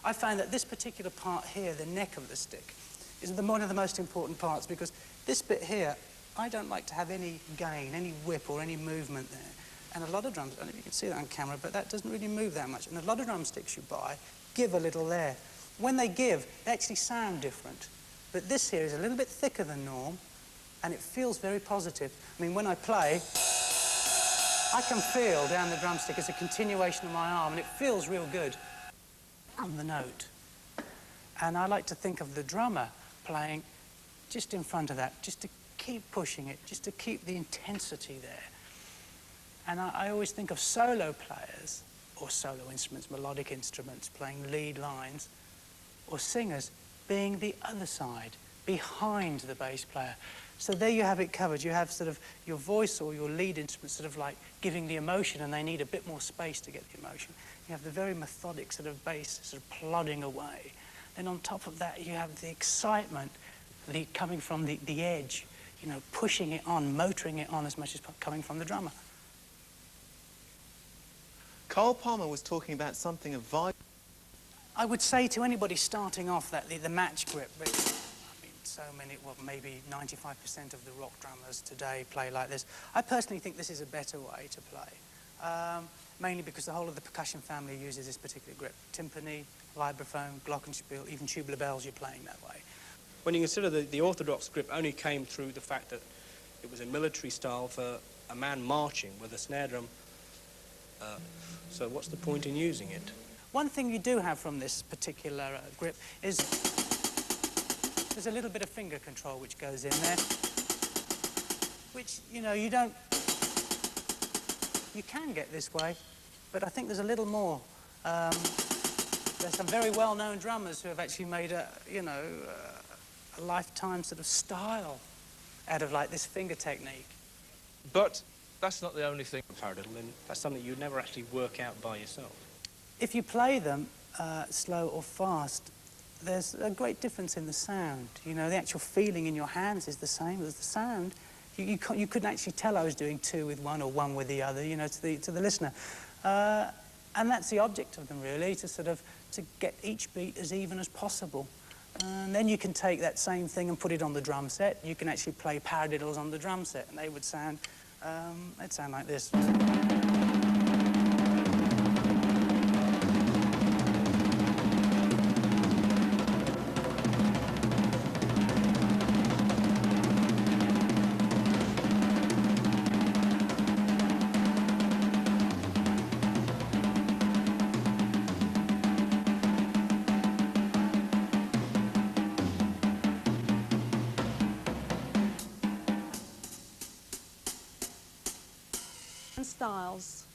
I find that this particular part here, the neck of the stick, is one of the most important parts, because this bit here, I don't like to have any gain, any whip or any movement there. And a lot of drums, I don't know if you can see that on camera, but that doesn't really move that much. And a lot of drumsticks you buy give a little there. When they give, they actually sound different. But this here is a little bit thicker than norm, and it feels very positive. I mean, when I play, I can feel down the drumstick as a continuation of my arm, and it feels real good on the note. And I like to think of the drummer playing just in front of that, just to keep pushing it, just to keep the intensity there. And I always think of solo players, or solo instruments, melodic instruments, playing lead lines, or singers being the other side, behind the bass player. So there you have it covered. You have sort of your voice or your lead instrument sort of like giving the emotion, and they need a bit more space to get the emotion. You have the very methodic sort of bass sort of plodding away. Then on top of that, you have the excitement coming from the edge, you know, pushing it on, motoring it on as much as coming from the drummer. Carl Palmer was talking about something of vibe. I would say to anybody starting off that the match grip, which, I mean, so many, well, maybe 95% of the rock drummers today play like this. I personally think this is a better way to play, mainly because the whole of the percussion family uses this particular grip. Timpani, vibraphone, glockenspiel, even tubular bells, you're playing that way. When you consider the orthodox grip only came through the fact that it was a military style for a man marching with a snare drum, so what's the point in using it? One thing you do have from this particular grip is there's a little bit of finger control which goes in there, which, you know, you can get this way, but I think there's a little more. There's some very well-known drummers who have actually made a lifetime sort of style out of like this finger technique. But that's not the only thing. Paradiddle, and that's something you'd never actually work out by yourself. If you play them slow or fast, there's a great difference in the sound. You know, the actual feeling in your hands is the same as the sound. You couldn't actually tell I was doing two with one or one with the other, you know, to the listener. And that's the object of them, really, to get each beat as even as possible. And then you can take that same thing and put it on the drum set. You can actually play paradiddles on the drum set, and they would sound, they'd sound like this. Styles.